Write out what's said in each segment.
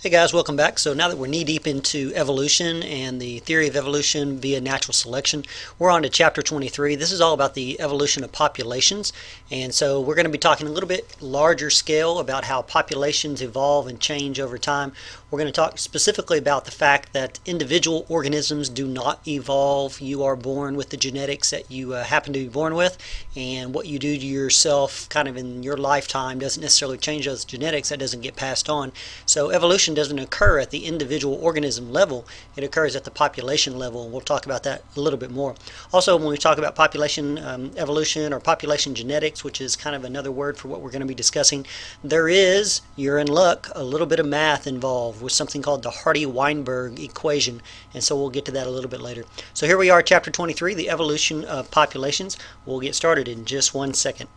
Hey guys, welcome back. So now that we're knee deep into evolution and the theory of evolution via natural selection, we're on to chapter 23. This is all about the evolution of populations. And so we're going to be talking a little bit larger scale about how populations evolve and change over time. We're going to talk specifically about the fact that individual organisms do not evolve. You are born with the genetics that you happen to be born with, and what you do to yourself kind of in your lifetime doesn't necessarily change those genetics. That doesn't get passed on. So evolution doesn't occur at the individual organism level. It occurs at the population level, and we'll talk about that a little bit more. Also, when we talk about population evolution or population genetics, which is kind of another word for what we're going to be discussing, there is, you're in luck, a little bit of math involved with something called the Hardy-Weinberg equation, and so we'll get to that a little bit later. So here we are, chapter 23, the evolution of populations. We'll get started in just 1 second.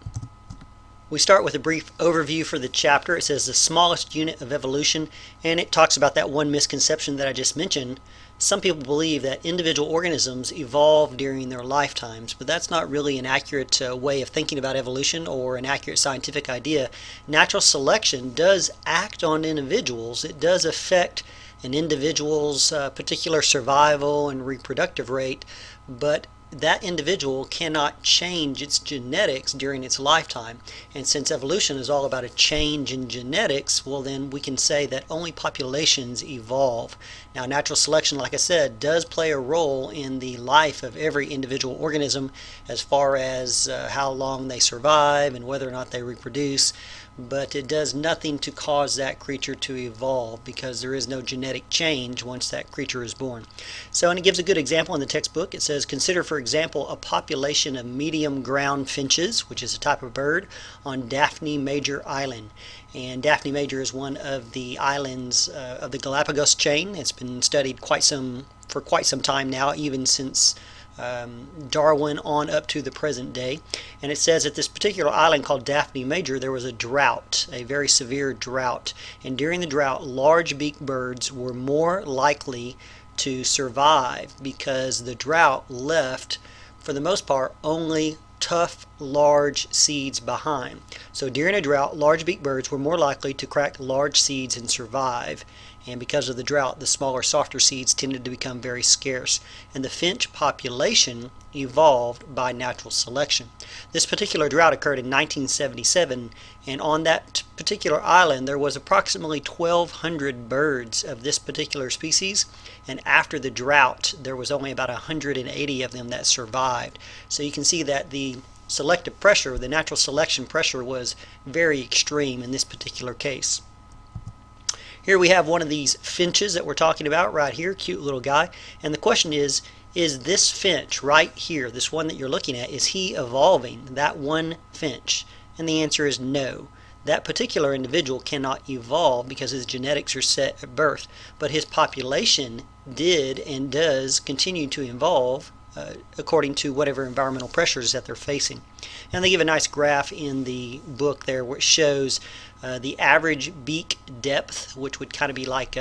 We start with a brief overview for the chapter. It says the smallest unit of evolution, and it talks about that one misconception that I just mentioned. Some people believe that individual organisms evolve during their lifetimes, but that's not really an accurate way of thinking about evolution or an accurate scientific idea. Natural selection does act on individuals. It does affect an individual's particular survival and reproductive rate, but that individual cannot change its genetics during its lifetime. And since evolution is all about a change in genetics, well, then we can say that only populations evolve. Now, natural selection, like I said, does play a role in the life of every individual organism as far as how long they survive and whether or not they reproduce, but it does nothing to cause that creature to evolve because there is no genetic change once that creature is born. So, and it gives a good example in the textbook. It says, consider, for example, a population of medium ground finches, which is a type of bird, on Daphne Major Island. And Daphne Major is one of the islands of the Galapagos chain. It's been studied for quite some time now, even since Darwin on up to the present day. And it says at this particular island called Daphne Major there was a drought, a very severe drought, and during the drought large beaked birds were more likely to survive because the drought left, for the most part, only tough large seeds behind. So during a drought large beaked birds were more likely to crack large seeds and survive. And because of the drought, the smaller, softer seeds tended to become very scarce. And the finch population evolved by natural selection. This particular drought occurred in 1977, and on that particular island there was approximately 1,200 birds of this particular species, and after the drought there was only about 180 of them that survived. So you can see that the selective pressure, the natural selection pressure, was very extreme in this particular case. Here we have one of these finches that we're talking about right here, cute little guy. And the question is this finch right here, this one that you're looking at, is he evolving, that one finch? And the answer is no. That particular individual cannot evolve because his genetics are set at birth, but his population did and does continue to evolve according to whatever environmental pressures that they're facing. And they give a nice graph in the book there where it shows the average beak depth, which would kind of be like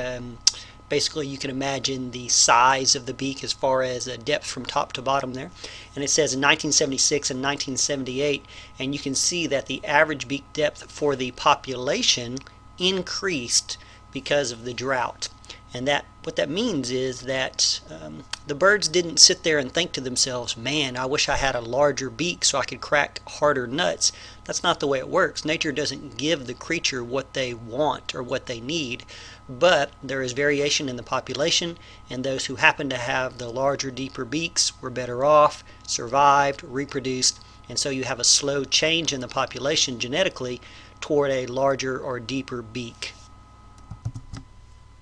basically you can imagine the size of the beak as far as depth from top to bottom there. And it says in 1976 and 1978, and you can see that the average beak depth for the population increased because of the drought. And that what that means is that the birds didn't sit there and think to themselves, man, I wish I had a larger beak so I could crack harder nuts. That's not the way it works. Nature doesn't give the creature what they want or what they need, but there is variation in the population, and those who happen to have the larger, deeper beaks were better off, survived, reproduced, and so you have a slow change in the population genetically toward a larger or deeper beak.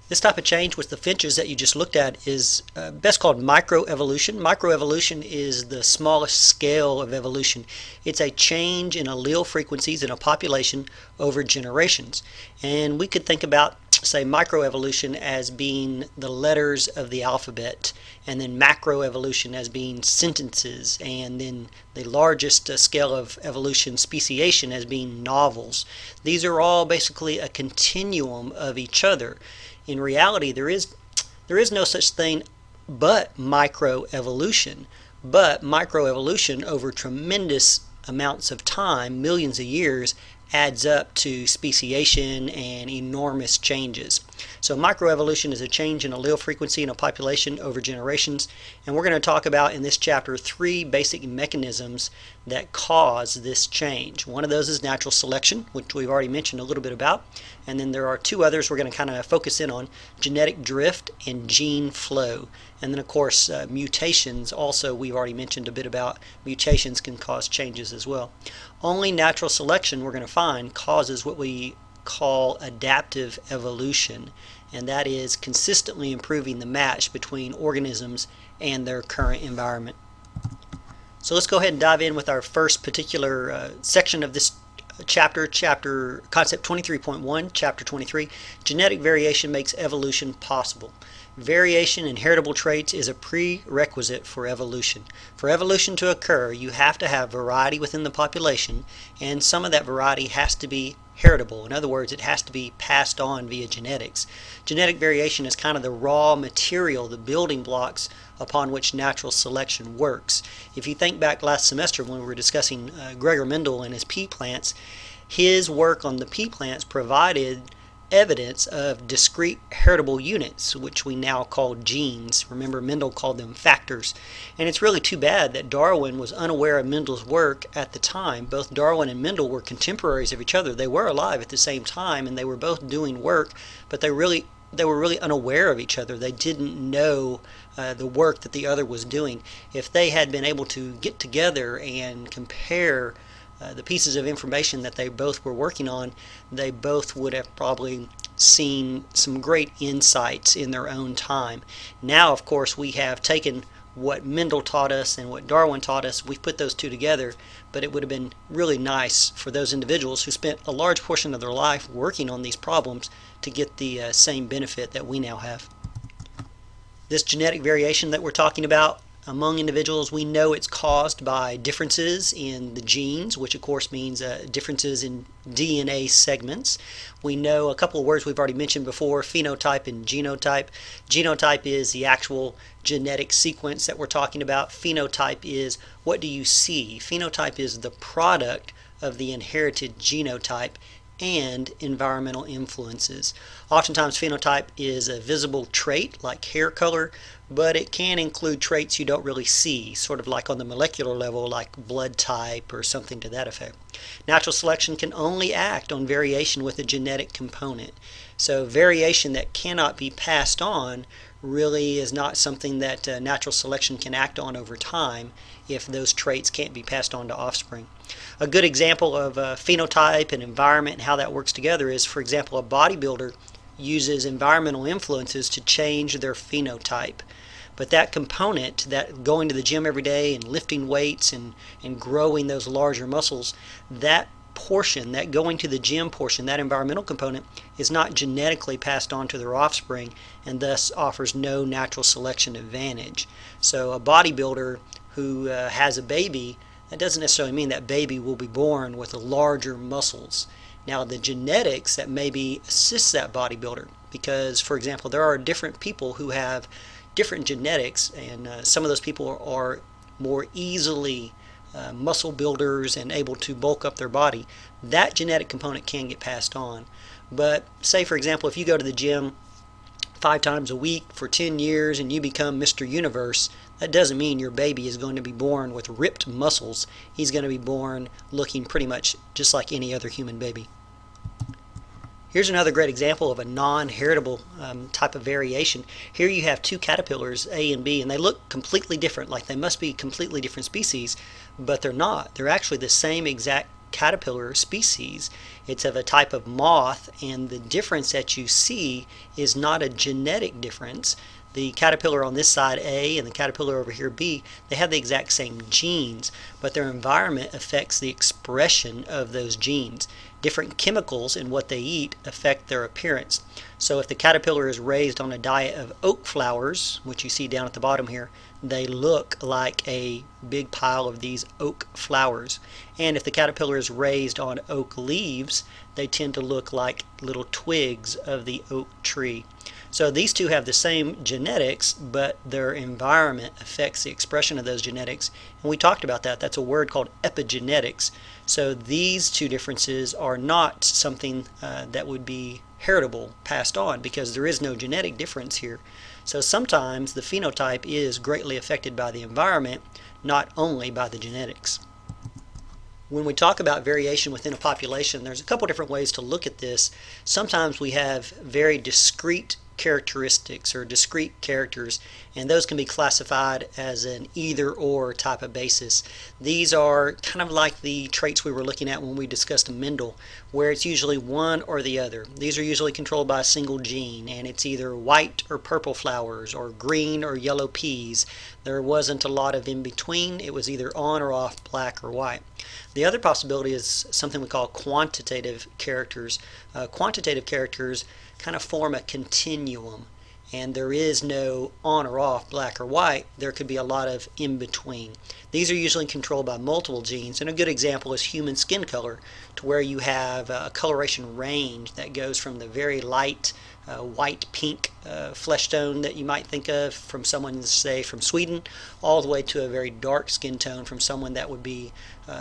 This type of change with the finches that you just looked at is best called microevolution. Microevolution is the smallest scale of evolution. It's a change in allele frequencies in a population over generations. And we could think about, say, microevolution as being the letters of the alphabet, and then macroevolution as being sentences, and then the largest scale of evolution, speciation, as being novels. These are all basically a continuum of each other. In reality, there is no such thing but microevolution, but microevolution over tremendous amounts of time, millions of years, adds up to speciation and enormous changes. So microevolution is a change in allele frequency in a population over generations, and we're going to talk about in this chapter 3 basic mechanisms that cause this change. One of those is natural selection, which we've already mentioned a little bit about, and then there are two others we're going to kind of focus in on: genetic drift and gene flow. And then of course mutations also, we've already mentioned a bit about. Mutations can cause changes as well. Only natural selection, we're going to find, causes what we call adaptive evolution, and that is consistently improving the match between organisms and their current environment. So let's go ahead and dive in with our first particular section of this chapter Concept 23.1, Chapter 23, Genetic Variation Makes Evolution Possible. Variation in heritable traits is a prerequisite for evolution. For evolution to occur, you have to have variety within the population, and some of that variety has to be heritable. In other words, it has to be passed on via genetics. Genetic variation is kind of the raw material, the building blocks upon which natural selection works. If you think back last semester when we were discussing Gregor Mendel and his pea plants, his work on the pea plants provided evidence of discrete heritable units, which we now call genes. Remember, Mendel called them factors. And it's really too bad that Darwin was unaware of Mendel's work at the time. Both Darwin and Mendel were contemporaries of each other. They were alive at the same time, and they were both doing work, but they were really unaware of each other. They didn't know the work that the other was doing. If they had been able to get together and compare the pieces of information that they both were working on, they both would have probably seen some great insights in their own time. Now, of course, we have taken what Mendel taught us and what Darwin taught us, we've put those two together, but it would have been really nice for those individuals who spent a large portion of their life working on these problems to get the same benefit that we now have. This genetic variation that we're talking about among individuals, we know it's caused by differences in the genes, which of course means differences in DNA segments. We know a couple of words we've already mentioned before: phenotype and genotype. Genotype is the actual genetic sequence that we're talking about. Phenotype is what do you see. Phenotype is the product of the inherited genotype and environmental influences. Oftentimes phenotype is a visible trait like hair color, but it can include traits you don't really see, sort of like on the molecular level, like blood type or something to that effect. Natural selection can only act on variation with a genetic component. So variation that cannot be passed on really is not something that natural selection can act on over time if those traits can't be passed on to offspring. A good example of phenotype and environment and how that works together is, for example, a bodybuilder uses environmental influences to change their phenotype. But that component, that going to the gym every day and lifting weights and growing those larger muscles, that portion, that going to the gym portion, that environmental component, is not genetically passed on to their offspring and thus offers no natural selection advantage. So a bodybuilder who has a baby, that doesn't necessarily mean that baby will be born with larger muscles. Now the genetics that maybe assists that bodybuilder, because for example there are different people who have different genetics, and some of those people are more easily muscle builders and able to bulk up their body. That genetic component can get passed on. But say for example if you go to the gym 5 times a week for 10 years and you become Mr. Universe, that doesn't mean your baby is going to be born with ripped muscles. He's going to be born looking pretty much just like any other human baby. Here's another great example of a non-heritable type of variation. Here you have two caterpillars, A and B, and they look completely different, like they must be completely different species, but they're not. They're actually the same exact caterpillar species. It's of a type of moth, and the difference that you see is not a genetic difference. The caterpillar on this side, A, and the caterpillar over here, B, they have the exact same genes, but their environment affects the expression of those genes. Different chemicals in what they eat affect their appearance. So if the caterpillar is raised on a diet of oak flowers, which you see down at the bottom here, they look like a big pile of these oak flowers. And if the caterpillar is raised on oak leaves, they tend to look like little twigs of the oak tree. So these two have the same genetics, but their environment affects the expression of those genetics. And we talked about that. That's a word called epigenetics. So these two differences are not something that would be heritable, passed on, because there is no genetic difference here. So sometimes the phenotype is greatly affected by the environment, not only by the genetics. When we talk about variation within a population, there's a couple different ways to look at this. Sometimes we have very discrete characteristics or discrete characters, and those can be classified as an either or type of basis. These are kind of like the traits we were looking at when we discussed Mendel, where it's usually one or the other. These are usually controlled by a single gene, and it's either white or purple flowers or green or yellow peas. There wasn't a lot of in between. It was either on or off, black or white. The other possibility is something we call quantitative characters. Quantitative characters kind of form a continuum, and there is no on or off, black or white. There could be a lot of in between. These are usually controlled by multiple genes, and a good example is human skin color, to where you have a coloration range that goes from the very light white pink flesh tone that you might think of from someone, say, from Sweden, all the way to a very dark skin tone from someone that would be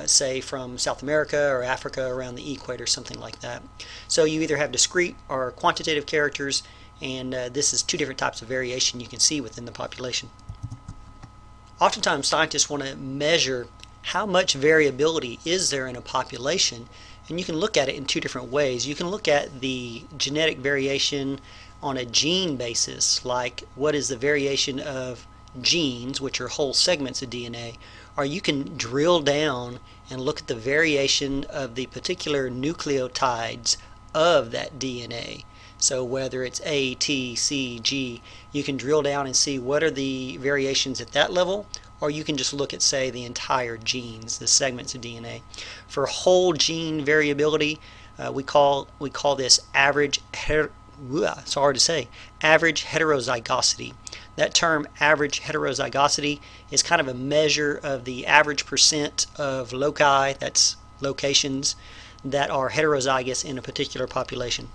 say from South America or Africa around the equator, something like that. So you either have discrete or quantitative characters, and this is two different types of variation you can see within the population. Oftentimes scientists want to measure how much variability is there in a population, and you can look at it in two different ways. You can look at the genetic variation on a gene basis, like what is the variation of genes, which are whole segments of DNA, or you can drill down and look at the variation of the particular nucleotides of that DNA. So whether it's A, T, C, G, you can drill down and see what are the variations at that level, or you can just look at, say, the entire genes, the segments of DNA. For whole gene variability, we call this average it's hard to say, average heterozygosity. That term, average heterozygosity, is kind of a measure of the average percent of loci, that's locations, that are heterozygous in a particular population.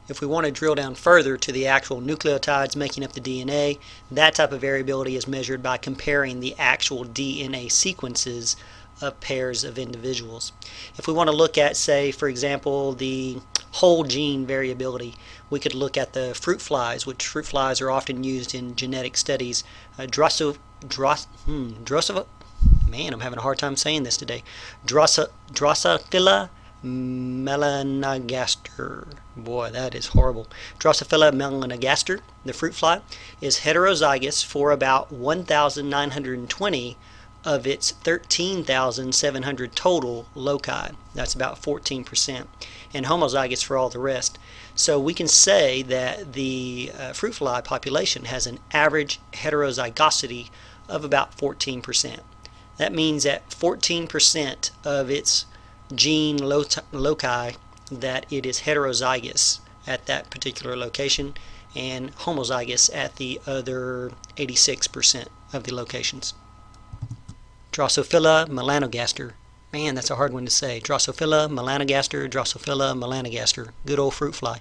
If we want to drill down further to the actual nucleotides making up the DNA, that type of variability is measured by comparing the actual DNA sequences of pairs of individuals. If we want to look at, say, for example, the whole gene variability, we could look at the fruit flies, which fruit flies are often used in genetic studies. Drosophila, man, I'm having a hard time saying this today. Drosophila melanogaster. Boy, that is horrible. Drosophila melanogaster, the fruit fly, is heterozygous for about 1,920 of its 13,700 total loci. That's about 14%, and homozygous for all the rest. So we can say that the fruit fly population has an average heterozygosity of about 14%. That means that 14% of its gene loci that it is heterozygous at that particular location, and homozygous at the other 86% of the locations. Drosophila melanogaster. Man, that's a hard one to say. Drosophila melanogaster, Drosophila melanogaster. Good old fruit fly.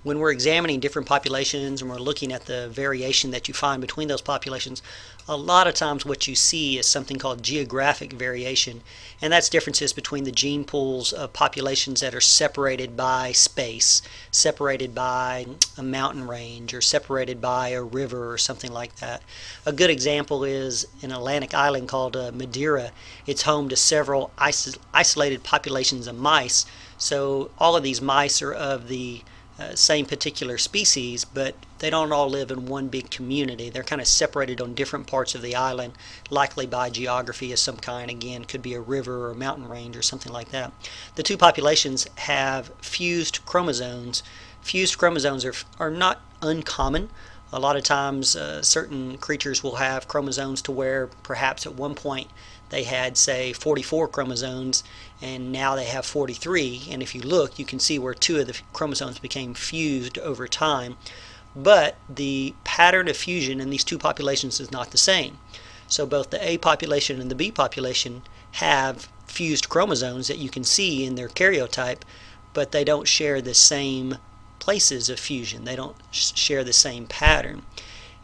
When we're examining different populations and we're looking at the variation that you find between those populations, a lot of times what you see is something called geographic variation, and that's differences between the gene pools of populations that are separated by space, separated by a mountain range, or separated by a river or something like that. A good example is an Atlantic island called Madeira. It's home to several isolated populations of mice, so all of these mice are of the same particular species, but they don't all live in one big community. They're kind of separated on different parts of the island, likely by geography of some kind. Again, could be a river or a mountain range or something like that. The two populations have fused chromosomes. Fused chromosomes are not uncommon. A lot of times certain creatures will have chromosomes to where perhaps at one point they had, say, 44 chromosomes, and now they have 43, and if you look, you can see where two of the chromosomes became fused over time. But the pattern of fusion in these two populations is not the same. So both the A population and the B population have fused chromosomes that you can see in their karyotype, but they don't share the same places of fusion. They don't share the same pattern.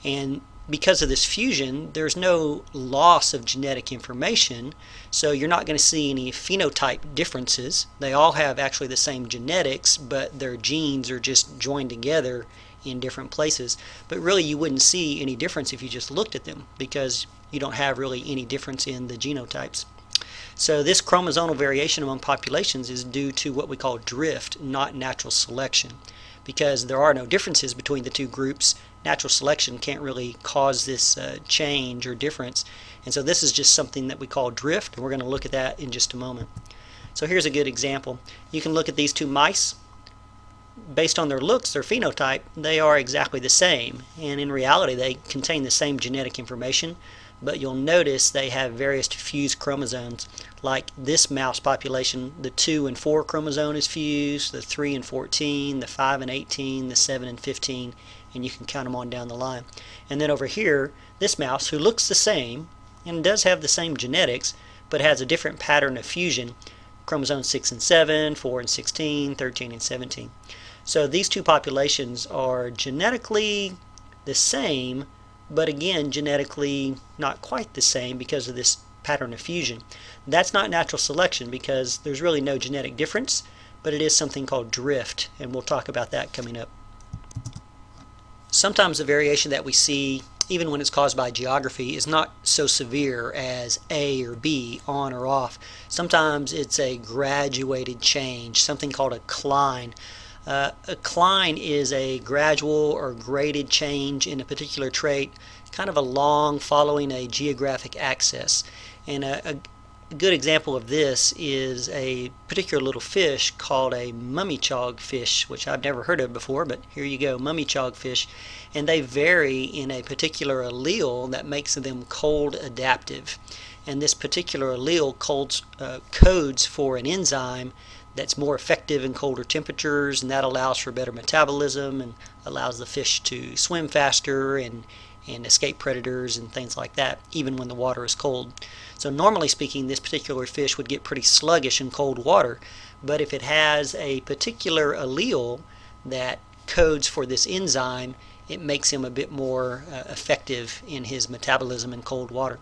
And because of this fusion, there's no loss of genetic information, so you're not going to see any phenotype differences. They all have actually the same genetics, but their genes are just joined together in different places. But really you wouldn't see any difference if you just looked at them, because you don't have really any difference in the genotypes. So this chromosomal variation among populations is due to what we call drift, not natural selection. Because there are no differences between the two groups, natural selection can't really cause this change or difference. And so this is just something that we call drift, and we're going to look at that in just a moment. So here's a good example. You can look at these two mice. Based on their looks, their phenotype, they are exactly the same. And in reality, they contain the same genetic information, but you'll notice they have various fused chromosomes. Like this mouse population, the 2 and 4 chromosome is fused, the 3 and 14, the 5 and 18, the 7 and 15, and you can count them on down the line. And then over here, this mouse, who looks the same and does have the same genetics, but has a different pattern of fusion, chromosomes 6 and 7, 4 and 16, 13 and 17. So these two populations are genetically the same, but again, genetically not quite the same because of this pattern of fusion. That's not natural selection because there's really no genetic difference, but it is something called drift, and we'll talk about that coming up. Sometimes the variation that we see, even when it's caused by geography, is not so severe as A or B, on or off. Sometimes it's a graduated change, something called a cline. A cline is a gradual or graded change in a particular trait, kind of a long following a geographic axis. And a good example of this is a particular little fish called a mummichog fish, which I've never heard of before, but here you go, mummichog fish. And they vary in a particular allele that makes them cold adaptive. And this particular allele codes for an enzyme that's more effective in colder temperatures, and that allows for better metabolism and allows the fish to swim faster and escape predators and things like that, even when the water is cold. So normally speaking, this particular fish would get pretty sluggish in cold water, but if it has a particular allele that codes for this enzyme, it makes him a bit more effective in his metabolism in cold water.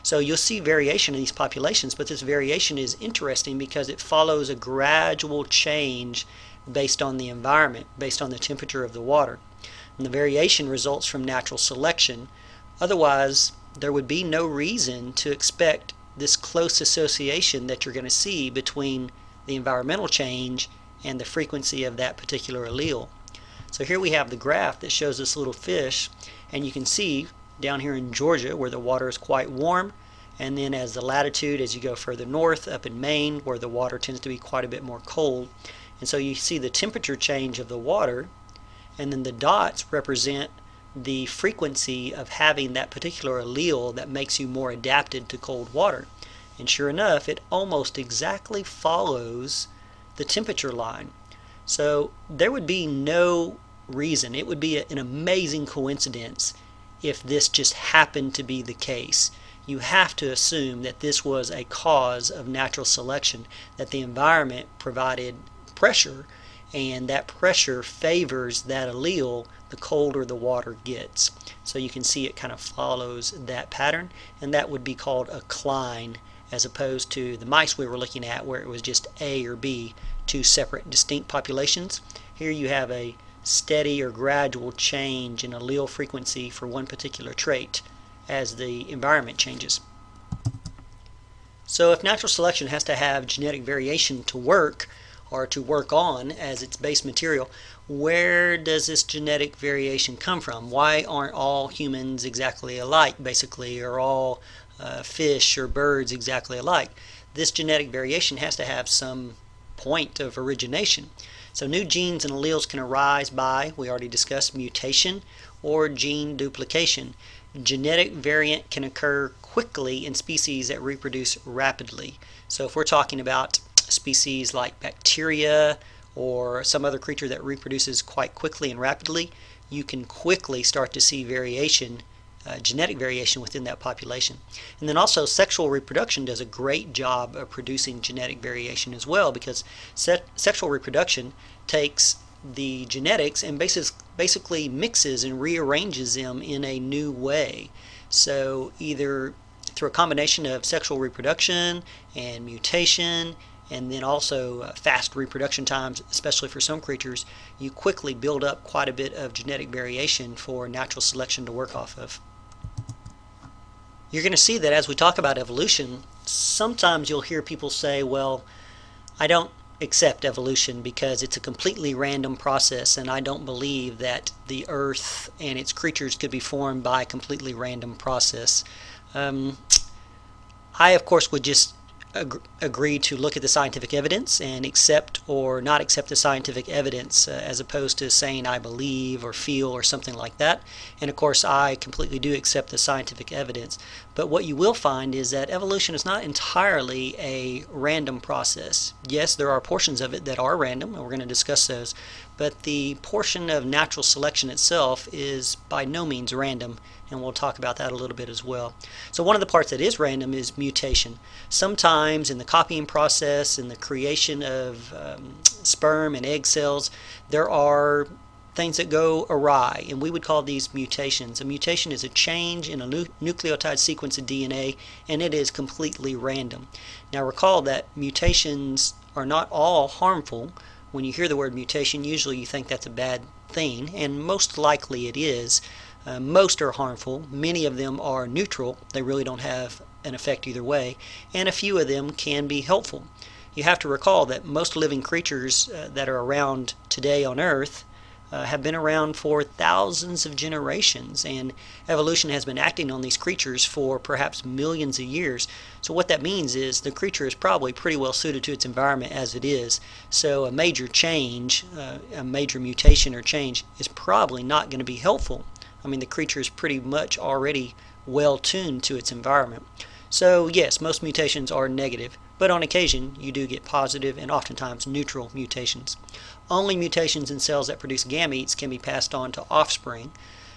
So you'll see variation in these populations, but this variation is interesting because it follows a gradual change based on the environment, based on the temperature of the water. And the variation results from natural selection. Otherwise, there would be no reason to expect this close association that you're going to see between the environmental change and the frequency of that particular allele. So here we have the graph that shows this little fish, and you can see down here in Georgia where the water is quite warm, and then as the latitude, as you go further north, up in Maine where the water tends to be quite a bit more cold. And so you see the temperature change of the water, and then the dots represent the frequency of having that particular allele that makes you more adapted to cold water. And sure enough, it almost exactly follows the temperature line. So there would be no reason, it would be an amazing coincidence if this just happened to be the case. You have to assume that this was a cause of natural selection, that the environment provided pressure, and that pressure favors that allele the colder the water gets. So you can see it kind of follows that pattern, and that would be called a cline, as opposed to the mice we were looking at where it was just A or B, two separate distinct populations. Here you have a steady or gradual change in allele frequency for one particular trait as the environment changes. So if natural selection has to have genetic variation to work, or to work on as its base material, where does this genetic variation come from? Why aren't all humans exactly alike, basically, or all fish or birds exactly alike? This genetic variation has to have some point of origination. So new genes and alleles can arise by, we already discussed, mutation or gene duplication. Genetic variant can occur quickly in species that reproduce rapidly. So if we're talking about species like bacteria or some other creature that reproduces quite quickly and rapidly, you can quickly start to see variation, genetic variation within that population. And then also sexual reproduction does a great job of producing genetic variation as well, because sexual reproduction takes the genetics and basically mixes and rearranges them in a new way. So either through a combination of sexual reproduction and mutation, and then also fast reproduction times, especially for some creatures, you quickly build up quite a bit of genetic variation for natural selection to work off of. You're going to see that as we talk about evolution, sometimes you'll hear people say, well, I don't accept evolution because it's a completely random process, and I don't believe that the earth and its creatures could be formed by a completely random process. I, of course, would just agree to look at the scientific evidence and accept or not accept the scientific evidence as opposed to saying I believe or feel or something like that. And of course I completely do accept the scientific evidence. But what you will find is that evolution is not entirely a random process. Yes, there are portions of it that are random, and we're going to discuss those, but the portion of natural selection itself is by no means random, and we'll talk about that a little bit as well. So one of the parts that is random is mutation. Sometimes in the copying process, in the creation of sperm and egg cells, there are things that go awry, and we would call these mutations. A mutation is a change in a nucleotide sequence of DNA, and it is completely random. Now recall that mutations are not all harmful. When you hear the word mutation, usually you think that's a bad thing, and most likely it is. Most are harmful. Many of them are neutral. They really don't have an effect either way, and a few of them can be helpful. You have to recall that most living creatures that are around today on Earth have been around for thousands of generations, and evolution has been acting on these creatures for perhaps millions of years. So what that means is the creature is probably pretty well suited to its environment as it is. So a major change, a major mutation or change is probably not going to be helpful. I mean, the creature is pretty much already well tuned to its environment. So yes, most mutations are negative, but on occasion you do get positive and oftentimes neutral mutations. Only mutations in cells that produce gametes can be passed on to offspring.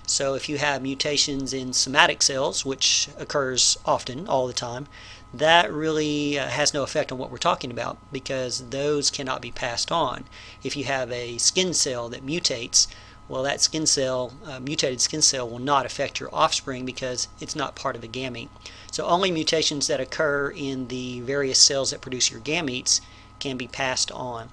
So if you have mutations in somatic cells, which occurs often, all the time, that really has no effect on what we're talking about because those cannot be passed on. If you have a skin cell that mutates, well, that skin cell, mutated skin cell, will not affect your offspring because it's not part of a gamete. So only mutations that occur in the various cells that produce your gametes can be passed on.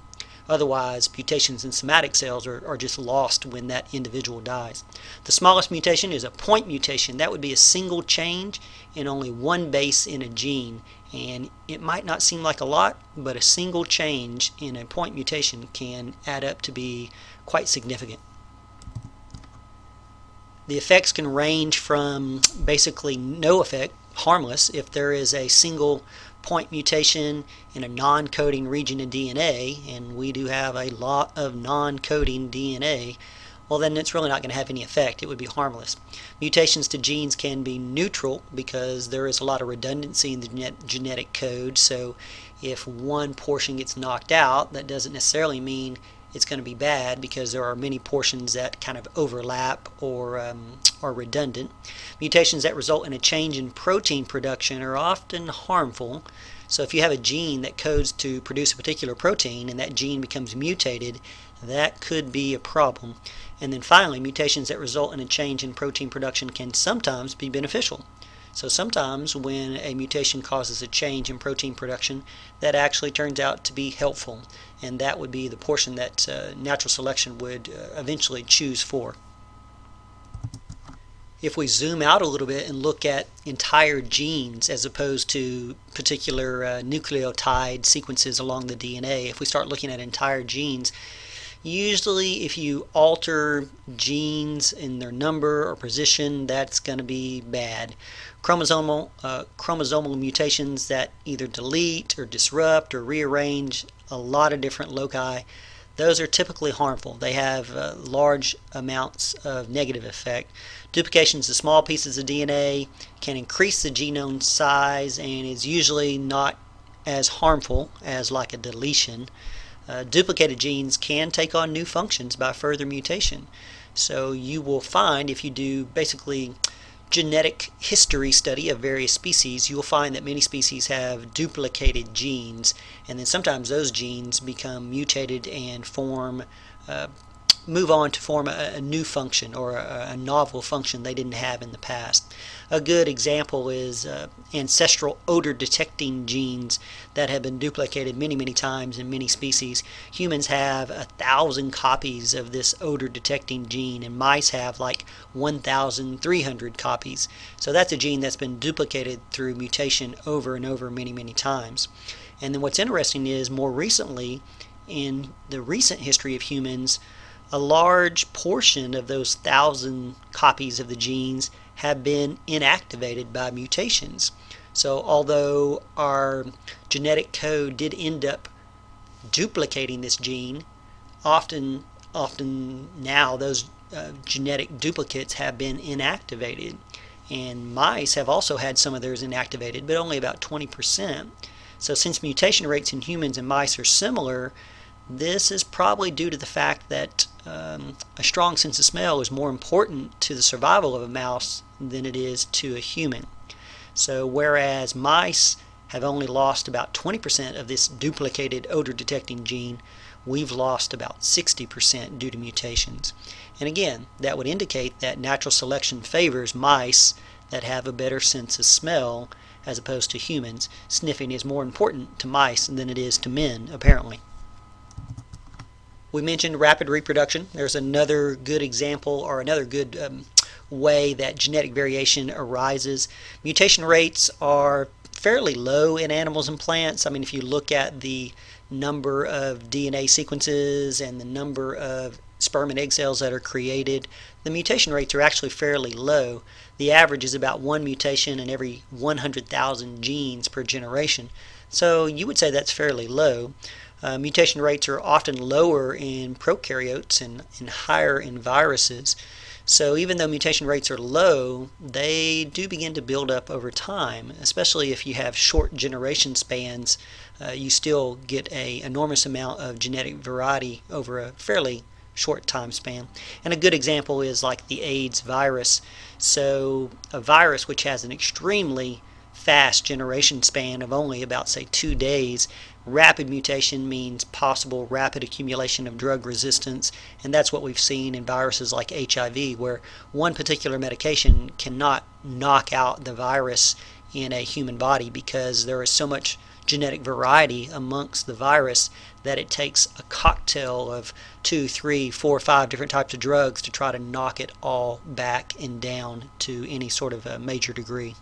Otherwise, mutations in somatic cells are just lost when that individual dies. The smallest mutation is a point mutation. That would be a single change in only one base in a gene. And it might not seem like a lot, but a single change in a point mutation can add up to be quite significant. The effects can range from basically no effect, harmless, if there is a single point mutation in a non-coding region of DNA, and we do have a lot of non-coding DNA, well then it's really not going to have any effect. It would be harmless. Mutations to genes can be neutral because there is a lot of redundancy in the genetic code, so if one portion gets knocked out, that doesn't necessarily mean it's going to be bad because there are many portions that kind of overlap or are redundant. Mutations that result in a change in protein production are often harmful. So if you have a gene that codes to produce a particular protein and that gene becomes mutated, that could be a problem. And then finally, mutations that result in a change in protein production can sometimes be beneficial. So sometimes when a mutation causes a change in protein production, that actually turns out to be helpful, and that would be the portion that natural selection would eventually choose for. If we zoom out a little bit and look at entire genes as opposed to particular nucleotide sequences along the DNA, if we start looking at entire genes, usually if you alter genes in their number or position, that's going to be bad. Chromosomal mutations that either delete or disrupt or rearrange a lot of different loci, those are typically harmful. They have large amounts of negative effect. Duplications of small pieces of DNA can increase the genome size and is usually not as harmful as like a deletion. Duplicated genes can take on new functions by further mutation. So you will find if you do basically genetic history study of various species, you will find that many species have duplicated genes, and then sometimes those genes become mutated and form move on to form a new function or a novel function they didn't have in the past. A good example is ancestral odor detecting genes that have been duplicated many times in many species. Humans have 1,000 copies of this odor detecting gene, and mice have like 1,300 copies. So that's a gene that's been duplicated through mutation over and over many times. And then what's interesting is more recently, in the recent history of humans, a large portion of those 1,000 copies of the genes have been inactivated by mutations. So although our genetic code did end up duplicating this gene, often now those genetic duplicates have been inactivated. And mice have also had some of theirs inactivated, but only about 20%. So since mutation rates in humans and mice are similar, this is probably due to the fact that a strong sense of smell is more important to the survival of a mouse than it is to a human. So whereas mice have only lost about 20% of this duplicated odor detecting gene, we've lost about 60% due to mutations. And again, that would indicate that natural selection favors mice that have a better sense of smell as opposed to humans. Sniffing is more important to mice than it is to men, apparently. We mentioned rapid reproduction. There's another good example, or another good way that genetic variation arises. Mutation rates are fairly low in animals and plants. I mean, if you look at the number of DNA sequences and the number of sperm and egg cells that are created, the mutation rates are actually fairly low. The average is about 1 mutation in every 100,000 genes per generation. So you would say that's fairly low. Mutation rates are often lower in prokaryotes and higher in viruses. So even though mutation rates are low, they do begin to build up over time, especially if you have short generation spans. You still get an enormous amount of genetic variety over a fairly short time span. And a good example is like the AIDS virus. So a virus which has an extremely fast generation span of only about, say, 2 days, rapid mutation means possible rapid accumulation of drug resistance, and that's what we've seen in viruses like HIV, where one particular medication cannot knock out the virus in a human body because there is so much genetic variety amongst the virus that it takes a cocktail of 2, 3, 4, 5 different types of drugs to try to knock it all back and down to any sort of a major degree.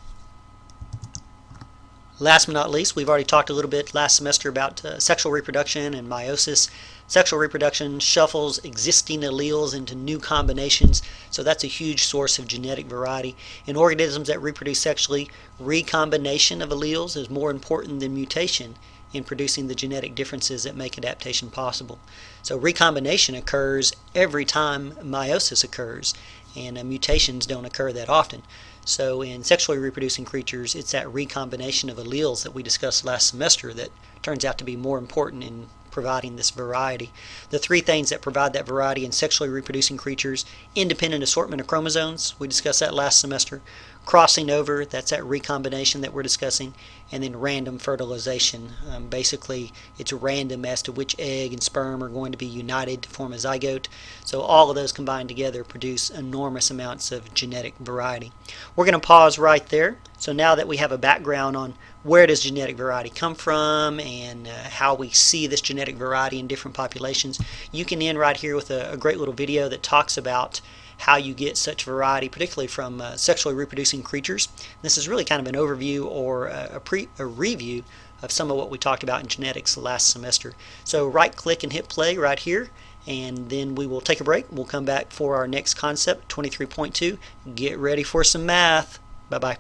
Last but not least, we've already talked a little bit last semester about sexual reproduction and meiosis. Sexual reproduction shuffles existing alleles into new combinations, so that's a huge source of genetic variety. In organisms that reproduce sexually, recombination of alleles is more important than mutation in producing the genetic differences that make adaptation possible. So recombination occurs every time meiosis occurs, and mutations don't occur that often. So in sexually reproducing creatures, it's that recombination of alleles that we discussed last semester that turns out to be more important in providing this variety. The 3 things that provide that variety in sexually reproducing creatures: independent assortment of chromosomes, we discussed that last semester; crossing over, that's that recombination that we're discussing; and then random fertilization. Basically, it's random as to which egg and sperm are going to be united to form a zygote. So all of those combined together produce enormous amounts of genetic variety. We're going to pause right there. So now that we have a background on where does genetic variety come from and how we see this genetic variety in different populations, you can end right here with a great little video that talks about how you get such variety, particularly from sexually reproducing creatures. This is really kind of an overview or a review of some of what we talked about in genetics last semester. So right click and hit play right here, and then we will take a break. We'll come back for our next concept, 23.2. Get ready for some math. Bye-bye.